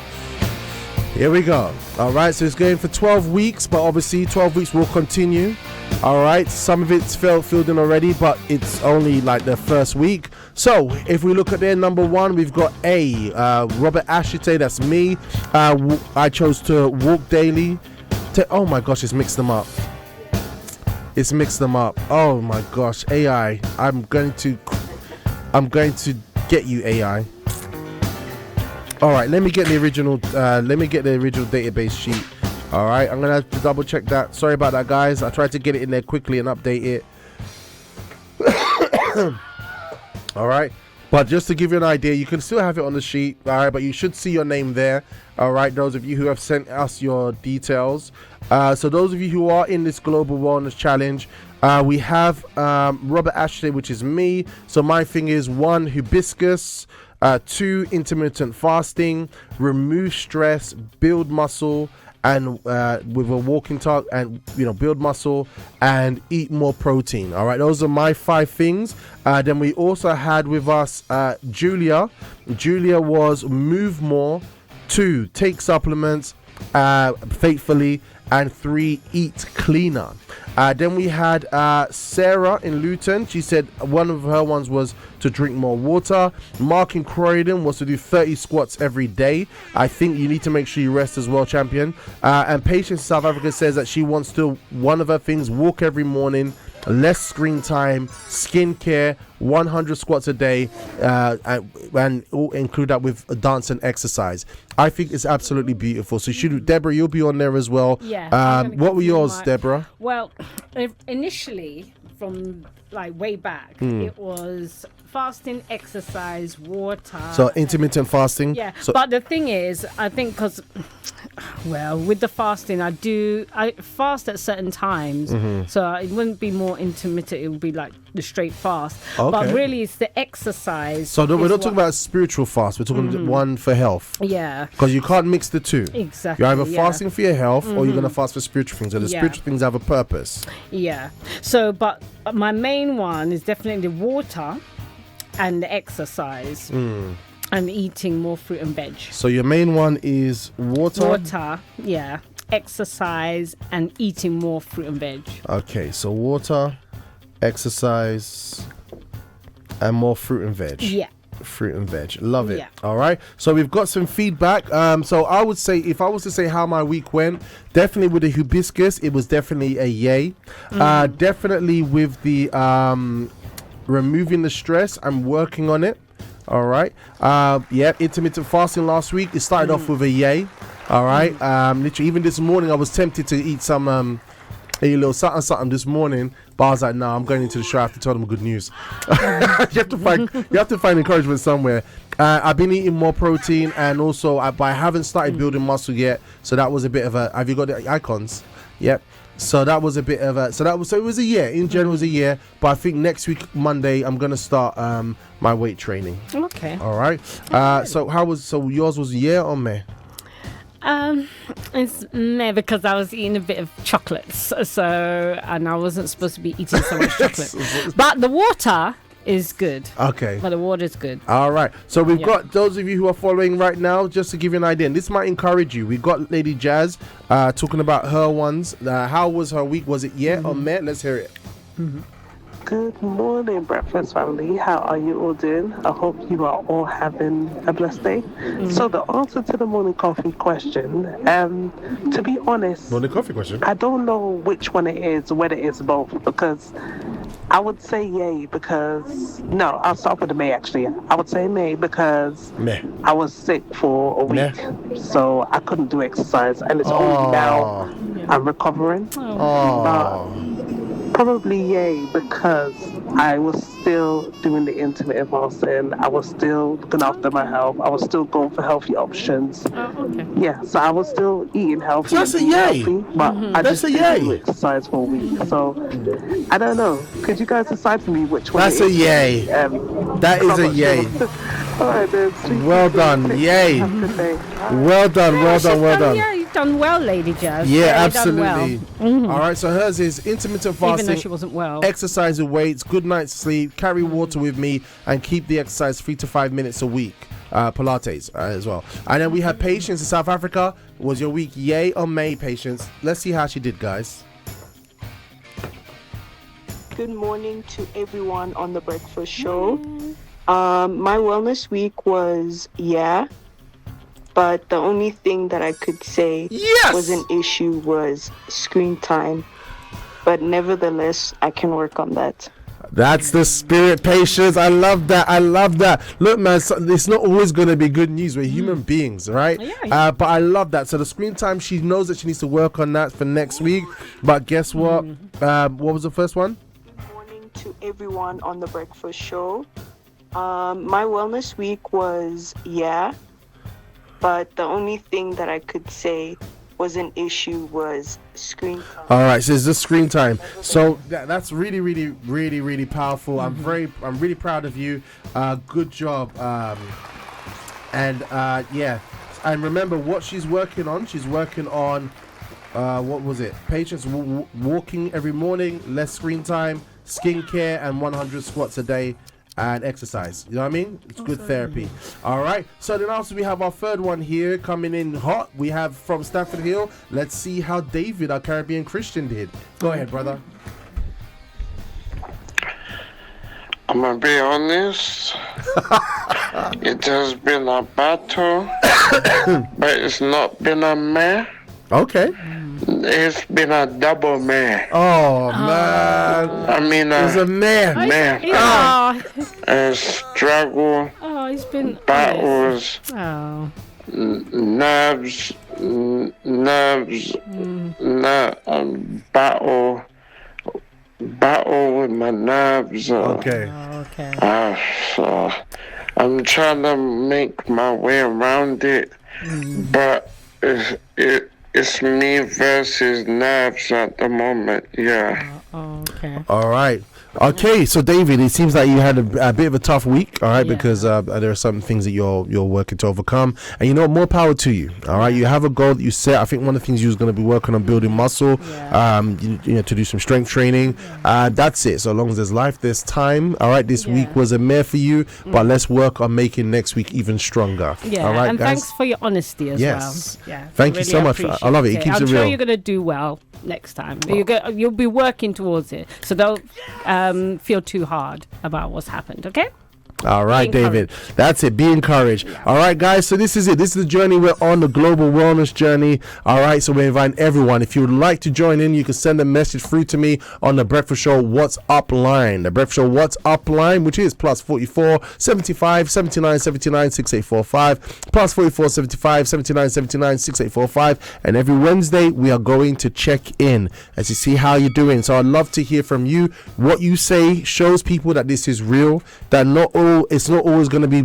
Here we go. All right, so it's going for 12 weeks, but obviously 12 weeks will continue. All right, some of it's filled in already, but it's only like the first week. So if we look at their number 1, we've got Robert Ashite, that's me. I chose to walk daily. Oh my gosh, it's mixed them up. Oh my gosh, AI. I'm going to get you, AI. All right, let me get the original database sheet. All right, I'm gonna have to double check that. Sorry about that, guys. I tried to get it in there quickly and update it. All right, but just to give you an idea, you can still have it on the sheet. All right, but you should see your name there. All right, those of you who have sent us your details. So those of you who are in this global wellness challenge, we have Robert Ashley, which is me. So my thing is 1, hibiscus. 2, intermittent fasting, remove stress, build muscle, and with a walking talk, and build muscle and eat more protein. All right, those are my 5 things. Then we also had with us Julia. Julia was move more, 2, take supplements faithfully, and 3, eat cleaner. Then we had Sarah in Luton. She said one of her ones was to drink more water. Mark in Croydon was to do 30 squats every day. I think you need to make sure you rest as well, champion. And Patience in South Africa says that she wants to, one of her things, walk every morning, less screen time, skincare, 100 squats a day, and include that with dance and exercise. I think it's absolutely beautiful. So Deborah, you'll be on there as well. Yeah. What were yours, Deborah? Well, initially, from like way back, it was fasting, exercise, water. So intermittent fasting. Yeah. But the thing is, I think because, well, with the fasting, I fast at certain times. So it wouldn't be more intermittent. It would be like the straight fast. Okay. But really, it's the exercise. So we're not talking about spiritual fast. We're talking one for health. Yeah. Because you can't mix the two. Exactly. You're either fasting for your health or you're going to fast for spiritual things. So the spiritual things have a purpose. Yeah. So, but my main one is definitely water and the exercise and eating more fruit and veg. So your main one is water, yeah, exercise and eating more fruit and veg. Okay, so water, exercise and more fruit and veg. Yeah. Fruit and veg. Love it. Yeah. All right. So we've got some feedback. So I would say, if I was to say how my week went, definitely with the hibiscus, it was definitely a yay. Definitely with the removing the stress, I'm working on it. All right. Intermittent fasting last week, it started off with a yay. All right. Literally, even this morning I was tempted to eat some a little something this morning, but I was like, no, I'm going into the show. I have to tell them good news. You have to find encouragement somewhere. I've been eating more protein, and also, but I haven't started building muscle yet. So that was a bit of a. Have you got the icons? Yep. So that was a bit of a. So it was a year. In general, it was a year. But I think next week Monday I'm gonna start my weight training. Okay. All right. So yours was a year or May? It's meh because I was eating a bit of chocolates, and I wasn't supposed to be eating so much chocolate. But the water is good. Okay. But the water is good. All right. So we've got those of you who are following right now, just to give you an idea, and this might encourage you. We've got Lady Jazz talking about her ones. How was her week? Was it or meh? Let's hear it. Good morning, breakfast family. How are you all doing? I hope you are all having a blessed day. So the answer to the morning coffee question, to be honest, Morning coffee question. I don't know which one it is, whether it's both, because I would say yay because, no, I'll start with the May actually. I would say May because Meh. I was sick for a week, so I couldn't do exercise, and it's only now I'm recovering. But probably yay because I was still doing the intermittent fasting. I was still looking after my health. I was still going for healthy options. Yeah, so I was still eating healthy. That's a yay. Healthy, but I just didn't do exercise for a week. So I don't know. Could you guys decide for me which one? That's it a is? yay. That is a yay. All right, then. Well done. Yay. Have a good day. Well done. Yeah, you've done well, Lady Jazz. Yeah, you've done absolutely. well. All right, so hers is intermittent Even fasting, though she wasn't well. exercise with weights, good night's sleep, carry water with me, and keep the exercise 3 to 5 minutes a week. Pilates as well. And then we had Patience in South Africa. Was your week yay or May, Patience? Let's see how she did, guys. Good morning to everyone on the breakfast show. My wellness week was but the only thing that I could say was an issue was screen time. But nevertheless, I can work on that. That's the spirit, Patience. I love that. Look, man, it's not always going to be good news. We're human beings, right? But I love that. So the screen time, she knows that she needs to work on that for next week. But guess what? What was the first one? Good morning to everyone on the breakfast show. My wellness week was but the only thing that I could say was an issue was screen time. All right, so it's just screen time. So that's really, really, really, really powerful. I'm really proud of you. Good job. And remember what she's working on. She's working on what was it? Patience, walking every morning, less screen time, skincare, and 100 squats a day. And exercise, you know what I mean? It's good therapy. All right. So then also we have our third one here coming in hot. We have from Stafford Hill. Let's see how David, our Caribbean Christian, did. Go ahead, brother. I'm gonna be honest. It has been a battle, but it's not been a meh. Okay. It's been a double meh. Oh man. I mean, it's a meh. A struggle. Oh, it's been battles. Oh. Nerves. Battle with my nerves. Okay. So I'm trying to make my way around it, but it's me versus nerves at the moment. Okay. All right. Okay, so David, it seems like you had a bit of a tough week, all right, because there are some things that you're working to overcome, and you know, more power to you, all right. You have a goal that you set. I think one of the things you was going to be working on building muscle, you know, to do some strength training. That's it. So long as there's life, there's time. All right, this week was a mare for you, but let's work on making next week even stronger. All right, and guys? thanks for your honesty as well. Yeah, thank you so much. I love it. It keeps I'm it sure real. you're going to do well next time. You'll be working towards it, so don't feel too hard about what's happened. Okay. All right, David. That's it. Be encouraged. Yeah. All right, guys. So this is it. This is the journey. We're on the global wellness journey. All right. So we're inviting everyone. If you would like to join in, you can send a message through to me on the Breakfast Show What's Up line. The Breakfast Show What's Up line, which is +44 75 79 79 6845. +44 75 79 79 6845. And every Wednesday we are going to check in as you see how you're doing. So I'd love to hear from you. What you say shows people that this is real. That it's not always going to be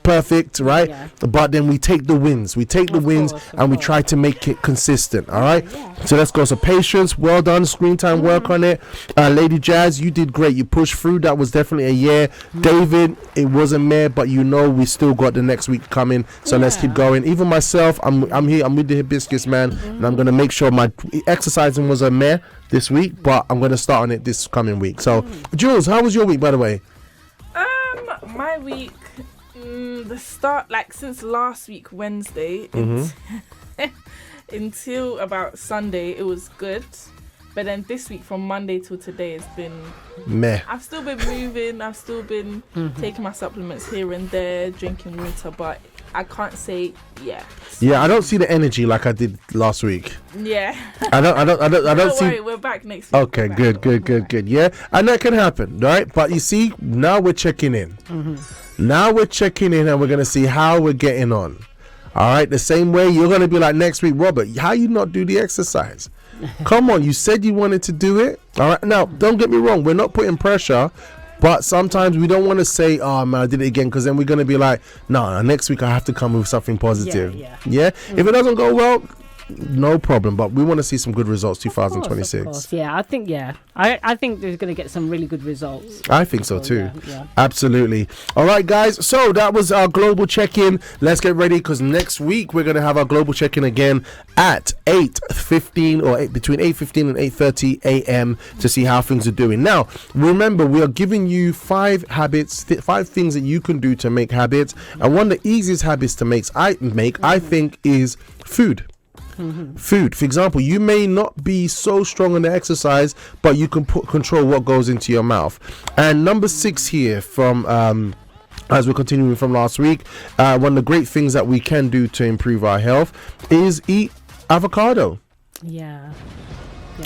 perfect, right? Yeah. But then we take the wins. We take the wins and we try to make it consistent. All right. Yeah. So let's go. So patience, well done. Screen time, work on it. Lady Jazz, you did great. You pushed through. That was definitely a yeah. David, it wasn't meh, but we still got the next week coming. So let's keep going. Even myself, I'm here. I'm with the Hibiscus, man, and I'm gonna make sure my exercising was a meh this week, but I'm gonna start on it this coming week. So, Jules, how was your week, by the way? My week. The start, since last week Wednesday until about Sunday, it was good. But then this week from Monday till today, it's been meh. I've still been moving. I've still been taking my supplements here and there, drinking water, but I can't say yeah. Yeah, I don't see the energy like I did last week. Yeah. I don't see. Worry, we're back next week. Okay, good. Yeah, and that can happen, right? But you see, now we're checking in. Now we're checking in and we're going to see how we're getting on. All right. The same way you're going to be like next week, Robert, how you not do the exercise? Come on. You said you wanted to do it. All right. Now, don't get me wrong. We're not putting pressure, but sometimes we don't want to say, oh, man, I did it again. Because then we're going to be like, no, next week I have to come with something positive. Yeah. If it doesn't go well, no problem, but we want to see some good results 2026. Of course. Yeah, I think I think they're going to get some really good results. I think so too. Yeah. Absolutely. All right, guys, so that was our global check-in. Let's get ready because next week we're going to have our global check-in again at 8:15 or between 8:15 and 8:30 a.m. to see how things are doing. Now, remember, we are giving you 5 habits, 5 things that you can do to make habits, and one of the easiest habits to make, I think, is food. Food. For example, you may not be so strong on the exercise, but you can control what goes into your mouth. And number 6 here from as we're continuing from last week, one of the great things that we can do to improve our health is eat avocado. Yeah.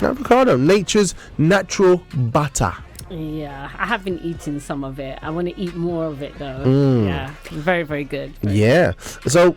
Avocado, nature's natural butter. Yeah, I have been eating some of it. I want to eat more of it though. Yeah, very, very good. Yeah. So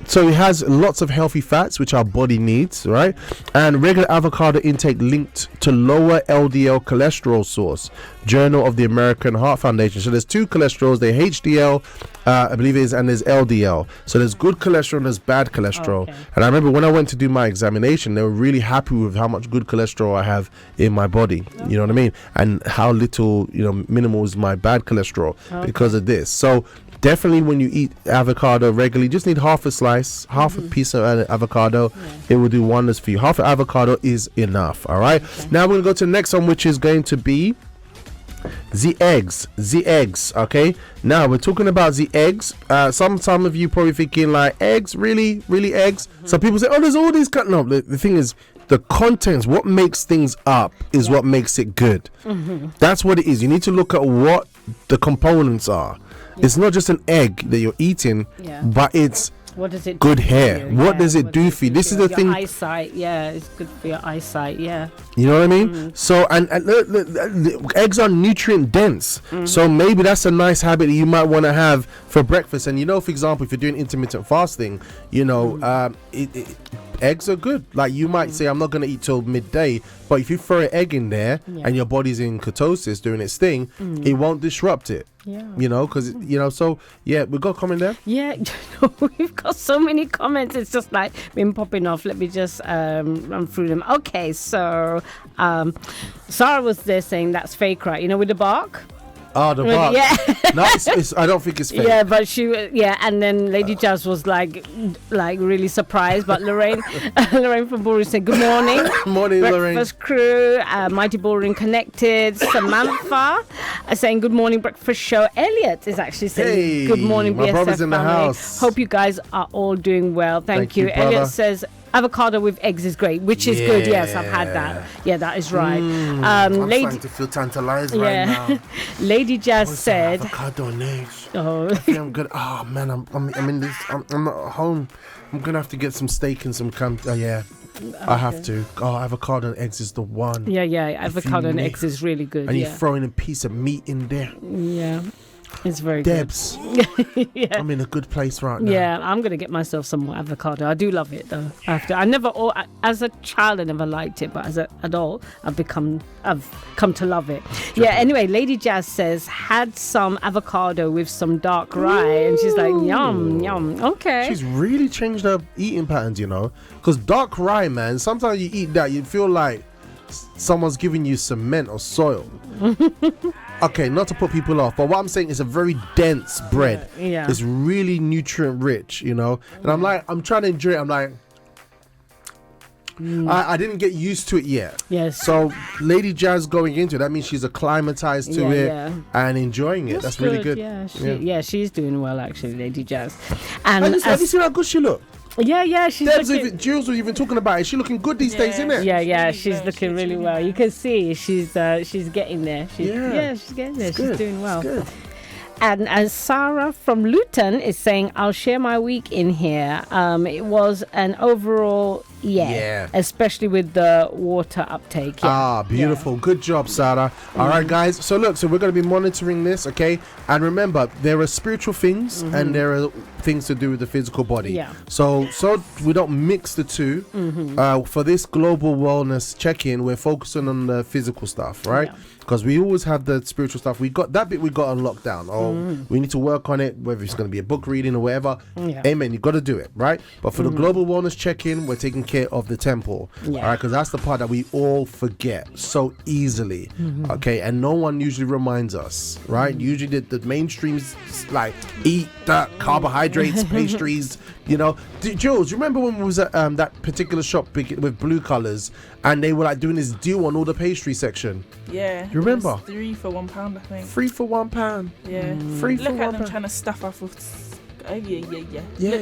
so it has lots of healthy fats, which our body needs, right? And regular avocado intake linked to lower LDL cholesterol source. Journal of the American Heart Foundation. So there's 2 cholesterols. There's HDL, I believe it is, and there's LDL. So there's good cholesterol and there's bad cholesterol. Okay. And I remember when I went to do my examination, they were really happy with how much good cholesterol I have in my body. Okay. You know what I mean? And how little, minimal is my bad cholesterol because of this. So definitely when you eat avocado regularly, just need half a slice, half a piece of avocado. It will do wonders for you. Half an avocado is enough. All right. Okay. Now we're going to go to the next one, which is going to be the eggs. Okay, now we're talking about the eggs. Some of you probably thinking like, eggs, really eggs? Some people say, oh, there's all these no, the thing is, the contents, what makes things up is what makes it good. That's what it is. You need to look at what the components are. It's not just an egg that you're eating, but it's what does it good hair. What does it do for you? This is the thing. Eyesight, it's good for your eyesight. Yeah. You know what I mean? So and the eggs are nutrient dense. So maybe that's a nice habit that you might want to have for breakfast. And for example, if you're doing intermittent fasting, eggs are good. Like you might say, I'm not going to eat till midday, but if you throw an egg in there and your body's in ketosis doing its thing, it won't disrupt it. Because so we got a comment there. We've got so many comments. It's just like been popping off. Let me just run through them. Okay, so Sarah was there saying that's fake, right? With the bark. Oh, the bark. Yeah. No, I don't think it's fake. Yeah, but and then Lady Jazz was like really surprised. But Lorraine from Bullring said, good morning. Morning, Lorraine. Breakfast crew, Mighty Bullring Connected. Samantha saying, good morning, breakfast show. Elliot is actually saying, good morning, my BSF brother's in family. the house. Hope you guys are all doing well. Thank you. brother. Elliot says, avocado with eggs is great, which is good. Yes, I've had that. Yeah, that is right. I'm starting to feel tantalized right now. Lady Jazz said avocado and eggs. Oh, I think I'm good. Oh man, I'm in this. I'm not at home. I'm gonna have to get some steak and some yeah. I have to. Oh, avocado and eggs is the one. Yeah, avocado and eggs is really good. And you throw in a piece of meat in there. Yeah, it's very Debs. good. Yeah. I'm in a good place right now. Yeah, I'm gonna get myself some more avocado. I do love it though. I never, as a child, I never liked it, but as an adult, I've come to love it. Yeah. Anyway, Lady Jazz says had some avocado with some dark rye, and she's like, yum, yum. Okay. She's really changed her eating patterns, you know, because dark rye, man. Sometimes you eat that, you feel like someone's giving you cement or soil. Okay, not to put people off, but what I'm saying is a very dense bread. Yeah. It's really nutrient rich, you know. And I'm trying to enjoy it. I'm like, I didn't get used to it yet. Yes. So Lady Jazz going into it, that means she's acclimatized to it and enjoying it. That's really good. Yeah, she's doing well actually, Lady Jazz. And have you seen how good she look? Yeah, she's looking... Jules was even talking about it. Is she looking good these days, isn't it? Yeah, she's looking really well. You can see she's getting there. She's getting there. She's doing well. Good. And as Sarah from Luton is saying, I'll share my week in here. It was an overall especially with the water uptake. Beautiful. Yeah. Good job, Sarah. All right, guys. So look, we're going to be monitoring this, okay? And remember, there are spiritual things and there are things to do with the physical body. Yeah. So we don't mix the two. For this global wellness check-in, we're focusing on the physical stuff, right? Because we always have the spiritual stuff. We got that bit we got on lockdown. We need to work on it, whether it's going to be a book reading or whatever. Amen. You got to do it, right? But for the global wellness check-in, we're taking care of the temple. All right, because that's the part that we all forget so easily. Okay, and no one usually reminds us, right? Usually the mainstream's like eat that carbohydrates, pastries. You know, Jules, you remember when we was at that particular shop with blue colors, and they were like doing this deal on all the pastry section? Yeah. You remember? It was £3 for £1, I think. £3 for £1. Yeah. Free for Look at £1. them trying to stuff us with. Yeah.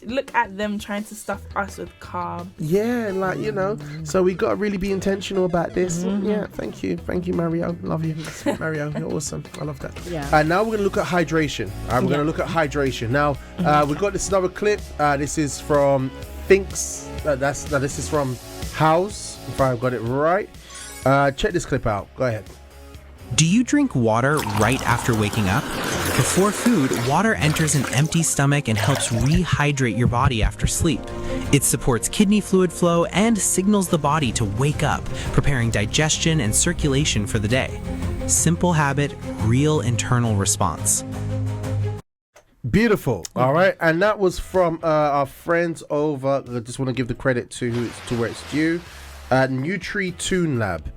Look at them trying to stuff us with carbs. Yeah, like, you know. So we got to really be intentional about this. Yeah, thank you, Mario. Love you, Mario. You're awesome. I love that. Yeah. And now we're gonna look at hydration. We're gonna look at hydration. Now, we got this another clip. This is from Thinks. This is from House. If I've got it right. Check this clip out. Go ahead. Do you drink water right after waking up? Before food, water enters an empty stomach and helps rehydrate your body after sleep. It supports kidney fluid flow and signals the body to wake up, preparing digestion and circulation for the day. Simple habit, real internal response. Beautiful. All right, and that was from our friends over. I just want to give the credit to where it's due. NutriTune Lab.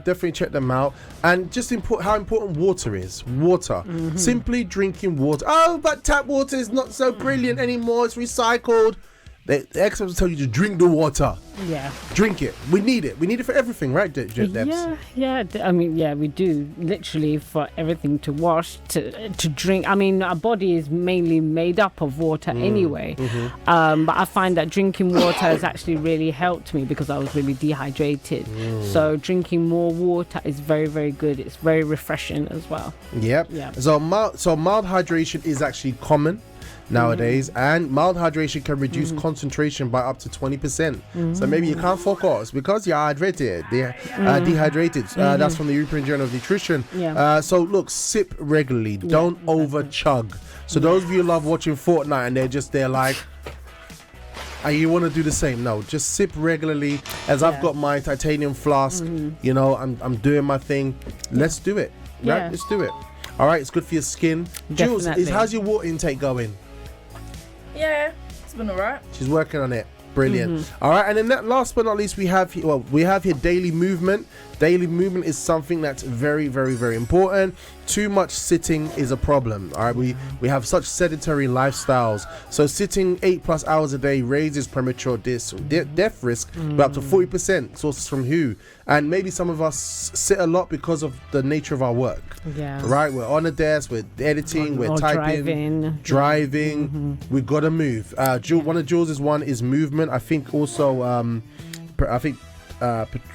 Definitely check them out. And just how important water is. Simply drinking water. Oh, but tap water is not so brilliant anymore. It's recycled. The experts tell you to drink the water. Yeah. Drink it. We need it. We need it for everything, right, Debs? Yeah. I mean, we do. Literally for everything, to wash, to drink. I mean, our body is mainly made up of water anyway. But I find that drinking water has actually really helped me because I was really dehydrated. So drinking more water is very, very good. It's very refreshing as well. Yep. Yeah. So mild hydration is actually common nowadays, and mild hydration can reduce concentration by up to 20%. So maybe you can't focus because you're dehydrated. That's from the European Journal of Nutrition. So look, sip regularly. Don't over chug. So those of you who love watching Fortnite and they're like, you want to do the same? No, just sip regularly. As I've got my titanium flask, you know, I'm doing my thing. Let's do it. Right? Let's do it. All right, it's good for your skin. Jules, how's your water intake going? Yeah, it's been alright. She's working on it. Brilliant. All right, and then last but not least, we have here daily movement. Daily movement is something that's very, very, very important. Too much sitting is a problem. All right, we have such sedentary lifestyles, so sitting 8+ hours a day raises premature death risk by up to 40%. Sources from WHO. And maybe some of us sit a lot because of the nature of our work. Yeah. Right, we're on the desk, we're editing, we're typing, driving. We've got to move. One of Jules' one is movement. I think also,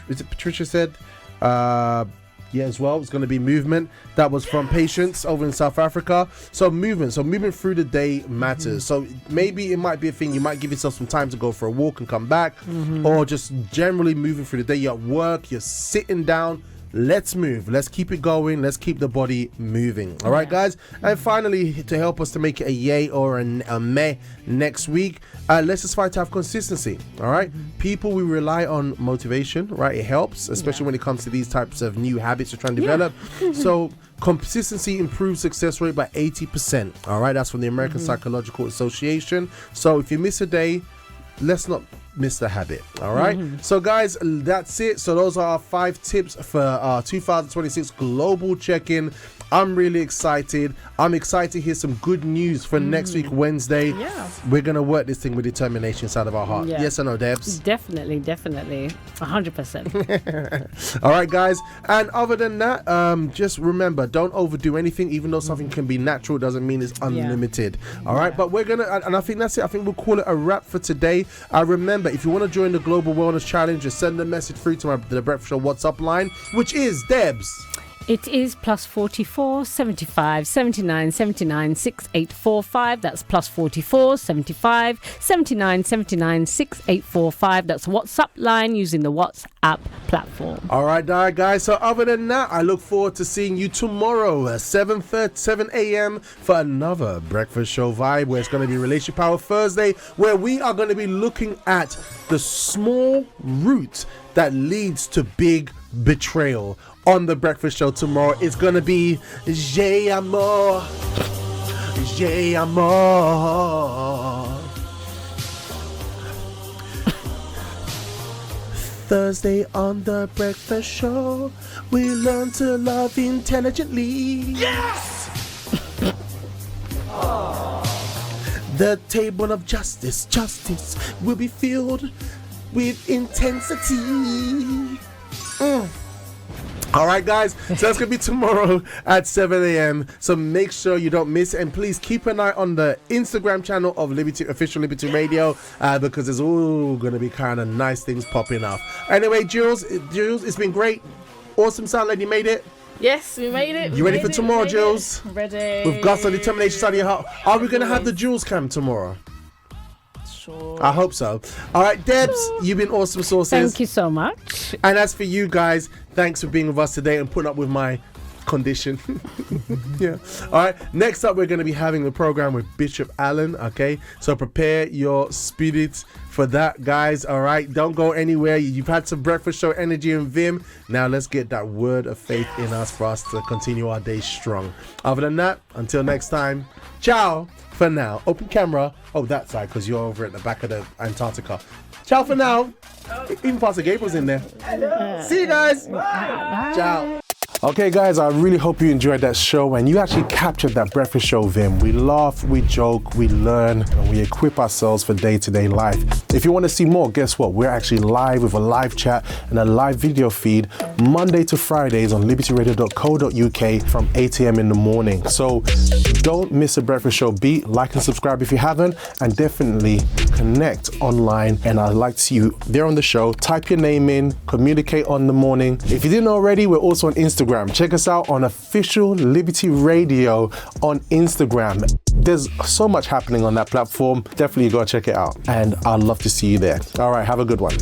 is it Patricia said? As well, it's going to be movement. That was from Patience over in South Africa. So movement through the day matters. So maybe it might be a thing. You might give yourself some time to go for a walk and come back, or just generally moving through the day. You're at work, you're sitting down. Let's move. Let's keep it going. Let's keep the body moving. All right, guys. And finally, to help us to make it a yay or a meh next week, let's just try to have consistency. All right. People, we rely on motivation, right? It helps, especially when it comes to these types of new habits we're trying to develop. So consistency improves success rate by 80%. All right. That's from the American Psychological Association. So if you miss a day, let's not miss the habit. All right. So guys, that's it. So those are our 5 tips for our 2026 global check-in. I'm really excited. I'm excited to hear some good news for next week, Wednesday. Yeah. We're going to work this thing with determination inside of our heart. Yeah. Yes or no, Debs? Definitely. 100%. All right, guys. And other than that, just remember, don't overdo anything. Even though something can be natural, doesn't mean it's unlimited. All right. But we're going to, and I think that's it. I think we'll call it a wrap for today. Remember, if you want to join the Global Wellness Challenge, just send a message through to the Breakfast Show WhatsApp line, which is Debs. It is +44 75 79 79 6845. That's +44 75 79 79 6845. That's WhatsApp line using the WhatsApp platform. All right, guys. So other than that, I look forward to seeing you tomorrow at 7 a.m. for another Breakfast Show vibe, where it's going to be Relationship Power Thursday, where we are going to be looking at the small route that leads to big betrayal. On the Breakfast Show tomorrow, it's gonna be J'ai Amour. Thursday on the Breakfast Show, we learn to love intelligently. Yes! The table of justice will be filled with intensity. All right, guys. So that's going to be tomorrow at 7 a.m. So make sure you don't miss it. And please keep an eye on the Instagram channel of Official Liberty Radio, because there's all going to be kind of nice things popping up. Anyway, Jules, it's been great. Awesome sound lady, made it. Yes, we made it. You ready for tomorrow, Jules? Ready. With guts and determination inside of your heart. Are we going to have the Jules cam tomorrow? Sure. I hope so. All right, Debs, you've been awesome sources. Thank you so much. And as for you guys, thanks for being with us today and putting up with my condition. Yeah. All right. Next up, we're going to be having the program with Bishop Allen. Okay. So prepare your spirits for that, guys. All right. Don't go anywhere. You've had some Breakfast Show energy and vim. Now let's get that word of faith in us for us to continue our day strong. Other than that, until next time, ciao for now. Open camera. Oh, that side, because you're over at the back of the Antarctica. Ciao for now. Even Pastor Gabriel's in there. See you guys. Bye. Ciao. Okay, guys, I really hope you enjoyed that show and you actually captured that Breakfast Show vim. We laugh, we joke, we learn, and we equip ourselves for day-to-day life. If you want to see more, guess what? We're actually live with a live chat and a live video feed Monday to Fridays on libertyradio.co.uk from 8 a.m. in the morning. So don't miss a Breakfast Show beat. Like and subscribe if you haven't, and definitely connect online. And I'd like to see you there on the show. Type your name in, communicate on the morning. If you didn't already, we're also on Instagram. Check us out on Official Liberty Radio on Instagram. There's so much happening on that platform. Definitely go check it out. And I'd love to see you there. All right, have a good one.